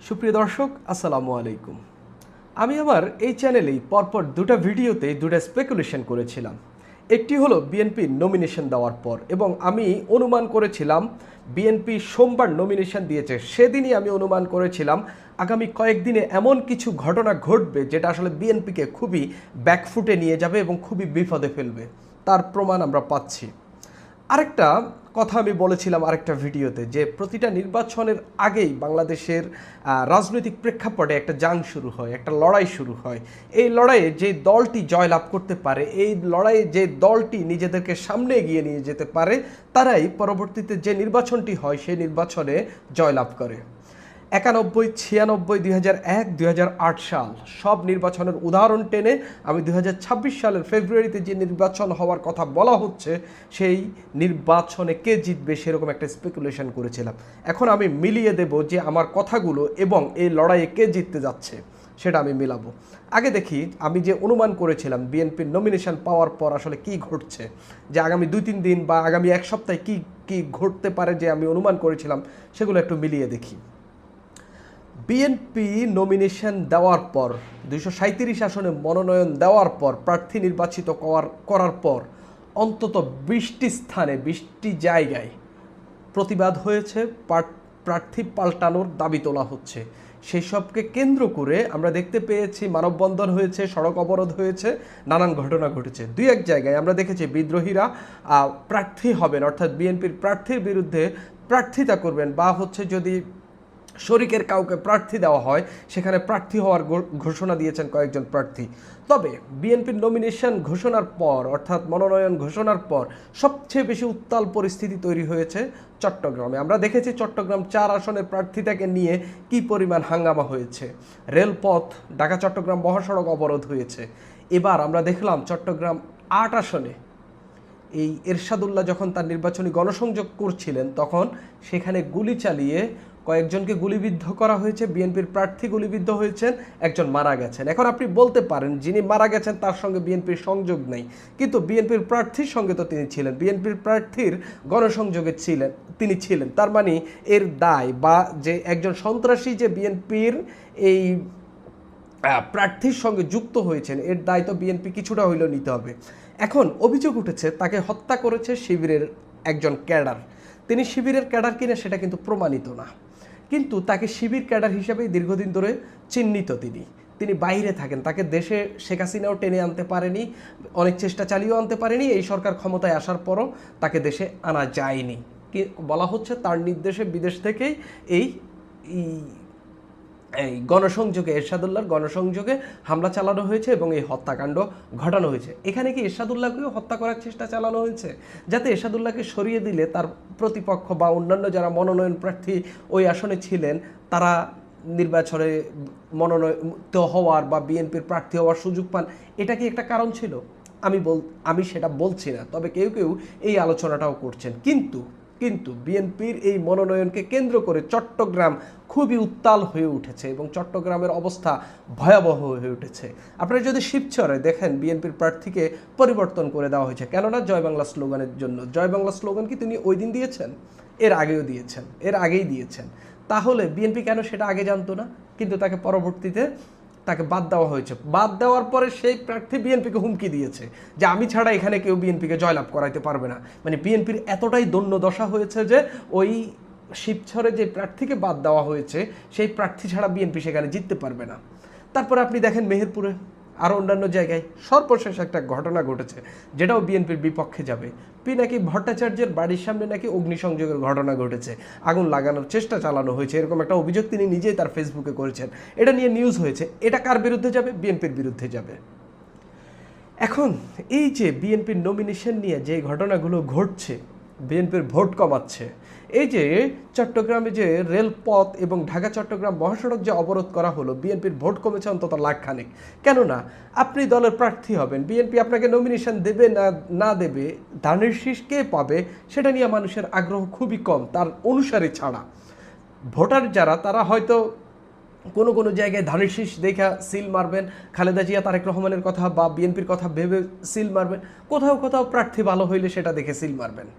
সুপ্রিয় দর্শক, আসসালামু আলাইকুম। আমি আমার এই চ্যানেলেই পরপর দুটো ভিডিওতে দুটো স্পেকুলেশন করেছিলাম। একটি হলো বিএনপি নমিনেশন দেওয়ার পর, এবং আমি অনুমান করেছিলাম বিএনপি সোমবার নমিনেশন দিয়েছে, সেদিনই আমি অনুমান করেছিলাম আগামী কয়েকদিনে এমন কিছু ঘটনা ঘটবে যেটা আসলে বিএনপিকে খুবই ব্যাকফুটে নিয়ে যাবে এবং খুবই বিপদে ফেলবে। তার প্রমাণ আমরা পাচ্ছি। আরেকটা কথা আমি বলেছিলাম আরেকটা ভিডিওতে, যে প্রতিটা নির্বাচনের আগেই বাংলাদেশের রাজনৈতিক প্রেক্ষাপটে একটা জাং শুরু হয়, একটা লড়াই শুরু হয়। এই লড়াইয়ে যে দলটি জয়লাভ করতে পারে, এই লড়াইয়ে যে দলটি নিজেদেরকে সামনে এগিয়ে নিয়ে যেতে পারে, তারাই পরবর্তীতে যে নির্বাচনটি হয় সেই নির্বাচনে জয়লাভ করে। 91, 96, 2001, 2008 সাল সব নির্বাচনের উদাহরণ টেনে আমি 2026 সালের ফেব্রুয়ারিতে যে নির্বাচন হওয়ার কথা বলা হচ্ছে সেই নির্বাচনে কে জিতবে সেরকম একটা স্পেকুলেশন করেছিলাম। এখন আমি মিলিয়ে দেব যে আমার কথাগুলো এবং এই লড়াইয়ে কে জিততে যাচ্ছে সেটা আমি মিলাবো। আগে দেখি আমি যে অনুমান করেছিলাম বিএনপির নমিনেশন পাওয়ার পর আসলে কি ঘটছে, যে আগামী 2-3 দিন বা আগামী এক সপ্তাহে কি কি ঘটতে পারে যে আমি অনুমান করেছিলাম, সেগুলো একটু মিলিয়ে দেখি। বিএনপি নমিনেশন দেওয়ার পর, 237 আসনে মনোনয়ন দেওয়ার পর, প্রার্থী নির্বাচিত করার পর অন্তত 20টি স্থানে 20টি জায়গায় প্রতিবাদ হয়েছে, প্রার্থী পাল্টানোর দাবি তোলা হচ্ছে। সেই সবকে কেন্দ্র করে আমরা দেখতে পেয়েছি মানববন্ধন হয়েছে, সড়ক অবরোধ হয়েছে, নানান ঘটনা ঘটেছে। 2-1 জায়গায় আমরা দেখেছি বিদ্রোহীরা প্রার্থী হবেন, অর্থাৎ বিএনপির প্রার্থীর বিরুদ্ধে প্রার্থিতা করবেন, বা যদি শরিকের কাউকে প্রার্থী দেওয়া হয় সেখানে প্রার্থী হওয়ার ঘোষণা দিয়েছেন কয়েকজন প্রার্থী। তবে বিএনপির নমিনেশন ঘোষণার পর, অর্থাৎ মনোনয়ন ঘোষণার পর সবচেয়ে বেশি উত্তাল পরিস্থিতি তৈরি হয়েছে চট্টগ্রামে। আমরা দেখেছি চট্টগ্রাম 4 আসনের প্রার্থীতাকে নিয়ে কি পরিমাণ হাঙ্গামা হয়েছে। রেলপথ, ঢাকা চট্টগ্রাম মহাসড়ক অবরোধ হয়েছে। এবার আমরা দেখলাম চট্টগ্রাম 8 আসনে এই এরশাদুল্লাহ যখন তার নির্বাচনী গণসংযোগ করছিলেন তখন সেখানে গুলি চালিয়ে কয়েকজনকে গুলিবিদ্ধ করা হয়েছে। বিএনপির প্রার্থী গুলিবিদ্ধ হয়েছেন, একজন মারা গেছেন। এখন আপনি বলতে পারেন যিনি মারা গেছেন তার সঙ্গে বিএনপির সংযোগ নেই, কিন্তু বিএনপির প্রার্থীর সঙ্গে তো তিনি ছিলেন, বিএনপির প্রার্থীর গণসংযোগে তিনি ছিলেন। তার মানে এর দায়, বা যে একজন সন্ত্রাসী যে বিএনপির এই প্রার্থীর সঙ্গে যুক্ত হয়েছেন, এর দায় তো বিএনপি কিছুটা হইলেও নিতে হবে। এখন অভিযোগ উঠেছে তাকে হত্যা করেছে শিবিরের একজন ক্যাডার। তিনি শিবিরের ক্যাডার কিনা সেটা কিন্তু প্রমাণিত না, কিন্তু তাকে শিবির ক্যাডার হিসেবেই দীর্ঘদিন ধরে চিহ্নিত। তিনি বাইরে থাকেন, তাকে দেশে শেখ হাসিনাও টেনে আনতে পারেনি, অনেক চেষ্টা চালিয়েও আনতে পারেনি। এই সরকার ক্ষমতায় আসার পরও তাকে দেশে আনা যায়নি। বলা হচ্ছে তার নির্দেশে বিদেশ থেকেই এই গণসংযোগে, এরশাদুল্লাহর গণসংযোগে হামলা চালানো হয়েছে এবং এই হত্যাকাণ্ড ঘটানো হয়েছে। এখানে কি এরশাদুল্লাহকেও হত্যা করার চেষ্টা চালানো হয়েছে, যাতে এরশাদুল্লাহকে সরিয়ে দিলে তার প্রতিপক্ষ বা অন্যান্য যারা মনোনয়ন প্রার্থী ওই আসনে ছিলেন তারা নির্বাচনে মনোনয়ন হওয়ার বা বিএনপির প্রার্থী হওয়ার সুযোগ পান? এটা কি একটা কারণ ছিল? আমি সেটা বলছি না, তবে কেউ কেউ এই আলোচনাটাও করছেন। কিন্তু বিএনপির এই মনোনয়নকে কেন্দ্র করে চট্টগ্রাম খুবই উত্তাল হয়ে উঠেছে এবং চট্টগ্রামের অবস্থা ভয়াবহ হয়ে উঠেছে। আপনারা যদি শিবচরে দেখেন বিএনপির প্রার্থীকে পরিবর্তন করে দেওয়া হয়েছে, কেননা জয় বাংলা স্লোগানের জন্য। জয় বাংলা স্লোগান কি তিনি ওই দিন দিয়েছেন? এর আগেই দিয়েছেন। তাহলে বিএনপি কেন সেটা আগে জানতো না? কিন্তু তাকে পরবর্তীতে তাকে বাদ দেওয়া হয়েছে। বাদ দেওয়ার পরে সেই প্রার্থী বিএনপিকে হুমকি দিয়েছে যে আমি ছাড়া এখানে কেউ বিএনপিকে জয়লাভ করাইতে পারবে না। মানে বিএনপির এতটাই দৈন্যদশা হয়েছে যে ওই শিবচরে যে প্রার্থীকে বাদ দেওয়া হয়েছে সেই প্রার্থী ছাড়া বিএনপি সেখানে জিততে পারবে না। তারপরে আপনি দেখেন মেহেরপুরে, আরও অন্যান্য জায়গায় সর্বশেষ একটা ঘটনা ঘটেছে যেটাও বিএনপির বিপক্ষে যাবে। পিনাকি ভট্টাচার্যের বাড়ির সামনে নাকি অগ্নিসংযোগের ঘটনা ঘটেছে, আগুন লাগানোর চেষ্টা চালানো হয়েছে, এরকম একটা অভিযোগ তিনি নিজেই তার ফেসবুকে করেছেন। এটা নিয়ে নিউজ হয়েছে। এটা কার বিরুদ্ধে যাবে? বিএনপির বিরুদ্ধে যাবে। এখন এই যে বিএনপির নমিনেশন নিয়ে যে ঘটনাগুলো ঘটছে, বিএনপির ভোট কমাচ্ছে, এই যে চট্টগ্রামে যে রেলপথ এবং ঢাকা চট্টগ্রাম মহাসড়ক যে অবরোধ করা হলো, বিএনপির ভোট কমেছে অন্তত লাখখানেক। কেননা আপনি দলের প্রার্থী হবেন, বিএনপি আপনাকে নমিনেশন দেবে না দেবে, ধানের শীষ কে পাবে সেটা নিয়ে মানুষের আগ্রহ খুবই কম, তার অনুসারী ছাড়া। ভোটার যারা, তারা হয়তো কোনো জায়গায় ধানের শীষ দেখা সিল মারবেন, খালেদা জিয়া তারেক রহমানের কথা বা বিএনপির কথা ভেবে সিল মারবেন, কোথাও প্রার্থী ভালো হইলে সেটা দেখে সিল মারবেন।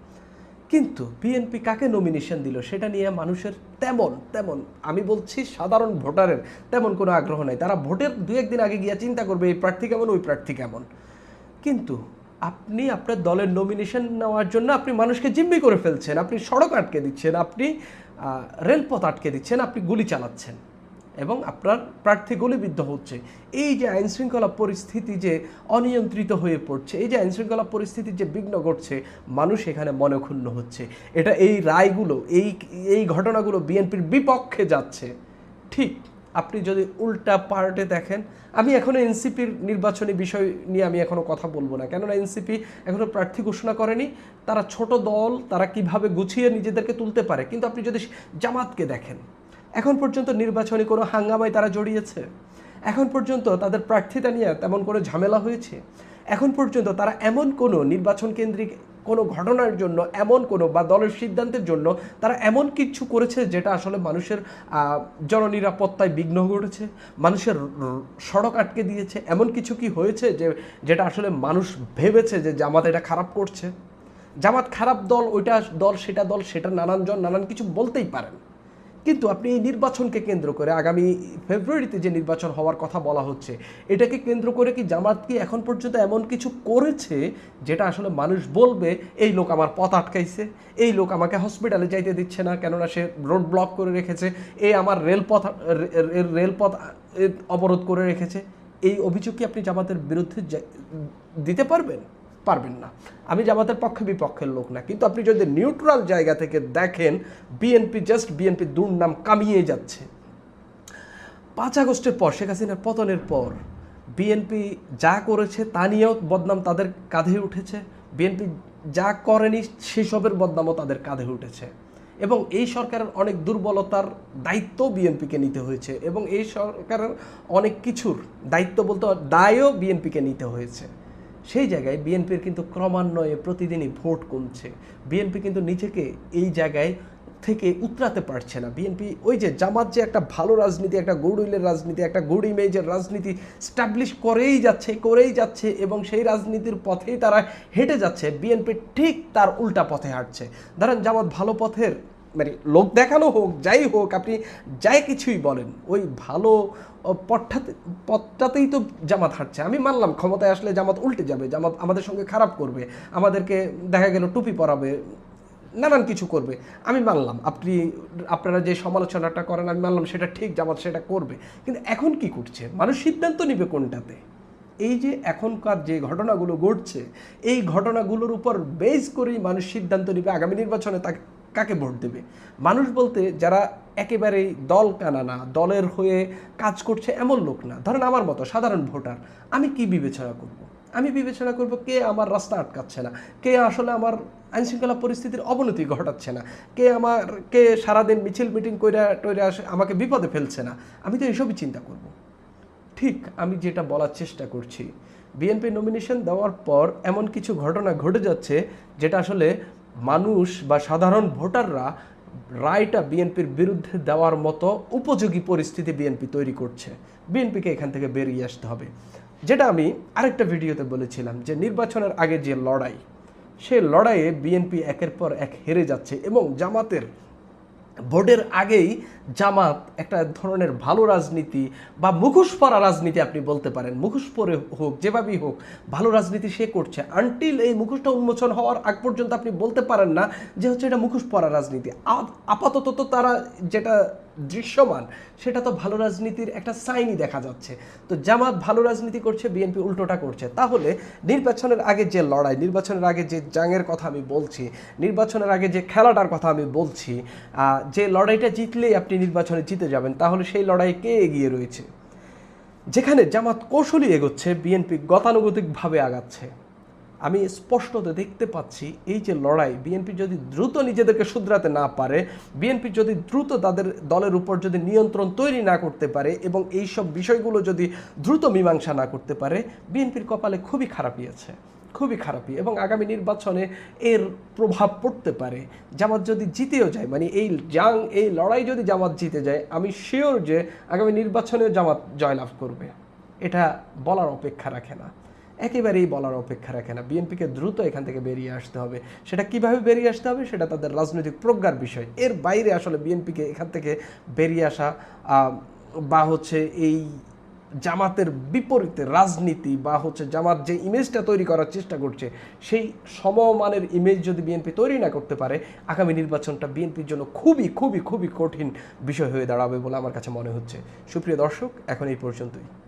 কিন্তু বিএনপি কাকে নমিনেশন দিল সেটা নিয়ে মানুষের তেমন তেমন আমি বলছি সাধারণ ভোটারের তেমন কোনো আগ্রহ নাই। তারা ভোটের দু একদিন আগে গিয়ে চিন্তা করবে এই প্রার্থী কেমন, ওই প্রার্থী কেমন। কিন্তু আপনি আপনার দলের নমিনেশন নেওয়ার জন্য আপনি মানুষকে জিম্মি করে ফেলছেন, আপনি সড়ক আটকে দিচ্ছেন, আপনি রেলপথ আটকে দিচ্ছেন, আপনি গুলি চালাচ্ছেন এবং আপনার প্রার্থী গুলিবিদ্ধ হচ্ছে। এই যে আইনশৃঙ্খলা পরিস্থিতি যে অনিয়ন্ত্রিত হয়ে পড়ছে, এই যে আইনশৃঙ্খলা পরিস্থিতির যে বিঘ্ন ঘটছে, মানুষ এখানে মনক্ষুণ্ণ হচ্ছে। এটা এই রায়গুলো, এই ঘটনাগুলো বিএনপির বিপক্ষে যাচ্ছে। ঠিক আপনি যদি উল্টা পার্টে দেখেন, আমি এখনও এনসিপির নির্বাচনী বিষয় নিয়ে আমি এখনও কথা বলবো না, কেননা এনসিপি এখনও প্রার্থী ঘোষণা করেনি। তারা ছোট দল, তারা কিভাবে গুছিয়ে নিজেদেরকে তুলতে পারে। কিন্তু আপনি যদি জামাতকে দেখেন, এখন পর্যন্ত নির্বাচনী কোনো হাঙ্গামায় তারা জড়িয়েছে? এখন পর্যন্ত তাদের প্রার্থিতা নিয়ে তেমন কোনো ঝামেলা হয়েছে? এখন পর্যন্ত তারা এমন কোনো নির্বাচন কেন্দ্রিক কোনো ঘটনার জন্য এমন কোনো বা দলের সিদ্ধান্তের জন্য তারা এমন কিছু করেছে যেটা আসলে মানুষের জননিরাপত্তায় বিঘ্ন ঘটেছে, মানুষের সড়ক আটকে দিয়েছে? এমন কিছু কি হয়েছে যেটা আসলে মানুষ ভেবেছে যে জামাত এটা খারাপ করছে? জামাত খারাপ দল, ওইটা দল, সেটা নানানজন নানান কিছু বলতেই পারেন। কিন্তু আপনি এই নির্বাচনকে কেন্দ্র করে, আগামী ফেব্রুয়ারিতে যে নির্বাচন হওয়ার কথা বলা হচ্ছে, এটাকে কেন্দ্র করে কি জামাত কি এখন পর্যন্ত এমন কিছু করেছে যেটা আসলে মানুষ বলবে এই লোক আমার পথ আটকাইছে, এই লোক আমাকে হসপিটালে যাইতে দিচ্ছে না কেননা সে রোড ব্লক করে রেখেছে, এই আমার রেলপথ অবরোধ করে রেখেছে? এই অভিযোগ কি আপনি জামাতের বিরুদ্ধে দিতে পারবেন? পারবেন না। আমি জামাতের পক্ষে বিপক্ষের লোক না, কিন্তু আপনি যদি নিউট্রাল জায়গা থেকে দেখেন, বিএনপি দুর্নাম কামিয়ে যাচ্ছে। 5 আগস্টের পর, শেখ হাসিনার পতনের পর বিএনপি যা করেছে তা নিয়েও বদনাম তাদের কাঁধে উঠেছে, বিএনপি যা করেনি সেসবের বদনামও তাদের কাঁধে উঠেছে। এবং এই সরকারের অনেক দুর্বলতার দায়িত্ব বিএনপিকে নিতে হয়েছে, এবং এই সরকারের অনেক কিছুর দায়িত্ব বলতে দায়ও বিএনপিকে নিতে হয়েছে। সেই জায়গায় বিএনপির কিন্তু ক্রমান্বয়ে প্রতিদিনই ভোট কমছে। বিএনপি কিন্তু নিজেকে এই জায়গায় থেকে উতরাতে পারছে না। বিএনপি ওই যে জামাত যে একটা ভালো রাজনীতি, একটা গুডউইলের রাজনীতি, একটা গুড ইমেজের রাজনীতি স্টাবলিশ করেই যাচ্ছে এবং সেই রাজনীতির পথেই তারা হেঁটে যাচ্ছে, বিএনপি ঠিক তার উল্টা পথে হাঁটছে। ধরেন জামাত ভালো পথের মানে লোক দেখানো হোক, যাই হোক, আপনি যাই কিছুই বলেন, ওই ভালো পথটাতেই তো জামাত হাঁটছে। আমি মানলাম ক্ষমতায় আসলে জামাত উল্টে যাবে, জামাত আমাদের সঙ্গে খারাপ করবে, আমাদেরকে দেখা গেল টুপি পরাবে, নানান কিছু করবে, আমি মানলাম। আপনারা যে সমালোচনাটা করেন আমি মানলাম সেটা ঠিক, জামাত সেটা করবে। কিন্তু এখন কি করছে? মানুষ সিদ্ধান্ত নিবে কোনটাতে? এই যে এখনকার যে ঘটনাগুলো ঘটছে, এই ঘটনাগুলোর উপর বেস করেই মানুষ সিদ্ধান্ত নিবে আগামী নির্বাচনে কাকে ভোট দেবে। মানুষ বলতে যারা একেবারেই দল কানা না, দলের হয়ে কাজ করছে এমন লোক না, ধরেন আমার মতো সাধারণ ভোটার, আমি কি বিবেচনা করব? আমি বিবেচনা করব কে আমার রাস্তা আটকাচ্ছে না, কে আসলে আমার আইনশৃঙ্খলা পরিস্থিতির অবনতি ঘটাচ্ছে না, কে সারাদিন মিছিল মিটিং করে আসে আমাকে বিপদে ফেলছে না। আমি তো এসবই চিন্তা করব। ঠিক আমি যেটা বলার চেষ্টা করছি, বিএনপি নমিনেশন দেওয়ার পর এমন কিছু ঘটনা ঘটে যাচ্ছে যেটা আসলে মানুষ বা সাধারণ ভোটাররা রায়টা বিএনপির বিরুদ্ধে দেওয়ার মতো উপযোগী পরিস্থিতি বিএনপি তৈরি করছে। বিএনপিকে এখান থেকে বেরিয়ে আসতে হবে। যেটা আমি আরেকটা ভিডিওতে বলেছিলাম যে নির্বাচনের আগে যে লড়াই, সেই লড়াইয়ে বিএনপি একের পর এক হেরে যাচ্ছে এবং জামাতের ভোটের আগেই জামাত একটা ধরনের ভালো রাজনীতি বা মুখোশ পরা রাজনীতি আপনি বলতে পারেন, মুখোশ পরে হোক যেভাবেই হোক ভালো রাজনীতি সে করছে। আনটিল এই মুখোশটা উন্মোচন হওয়ার আগ পর্যন্ত আপনি বলতে পারেন না যে হচ্ছে এটা মুখোশ পরা রাজনীতি। আপাতত তো তারা যেটা দৃশ্যমান সেটা তো ভালো রাজনীতির একটা সাইনই দেখা যাচ্ছে। তো জামাত ভালো রাজনীতি করছে, বিএনপি উল্টোটা করছে। তাহলে নির্বাচনের আগে যে লড়াই, নির্বাচনের আগে যে জাঙের কথা আমি বলছি, নির্বাচনের আগে যে খেলাটার কথা আমি বলছি, যে লড়াইটা জিতলেই আপনি নির্বাচনে জিতে যাবেন, তাহলে সেই লড়াই কে এগিয়ে রয়েছে? যেখানে জামাত কৌশলী এগোচ্ছে, বিএনপি গতানুগতিকভাবে আগাচ্ছে। আমি স্পষ্টত দেখতে পাচ্ছি এই যে লড়াই, বিএনপি যদি দ্রুত নিজেদেরকে শুধরাতে না পারে, বিএনপি যদি দ্রুত তাদের দলের উপর যদি নিয়ন্ত্রণ তৈরি না করতে পারে এবং এই সব বিষয়গুলো যদি দ্রুত মীমাংসা না করতে পারে, বিএনপির কপালে খুবই খারাপই আছে, খুবই খারাপই। এবং আগামী নির্বাচনে এর প্রভাব পড়তে পারে। জামাত যদি জিতেও যায়, মানে এই লড়াই যদি জামাত জিতে যায়, আমি শিওর যে আগামী নির্বাচনেও জামাত জয়লাভ করবে, এটা বলার অপেক্ষা রাখে না। একেবারেই বলার অপেক্ষা রাখে না। বিএনপিকে দ্রুত এখান থেকে বেরিয়ে আসতে হবে। সেটা কিভাবে বেরিয়ে আসতে হবে সেটা তাদের রাজনৈতিক প্রজ্ঞার বিষয়। এর বাইরে আসলে বিএনপিকে এখান থেকে বেরিয়ে আসা বা হচ্ছে এই জামাতের বিপরীতে রাজনীতি বা হচ্ছে জামাত যে ইমেজটা তৈরি করার চেষ্টা করছে সেই সমমানের ইমেজ যদি বিএনপি তৈরি না করতে পারে, আগামী নির্বাচনটা বিএনপির জন্য খুবই খুবই খুবই কঠিন বিষয় হয়ে দাঁড়াবে বলে আমার কাছে মনে হচ্ছে। সুপ্রিয় দর্শক, এখন এই পর্যন্তই।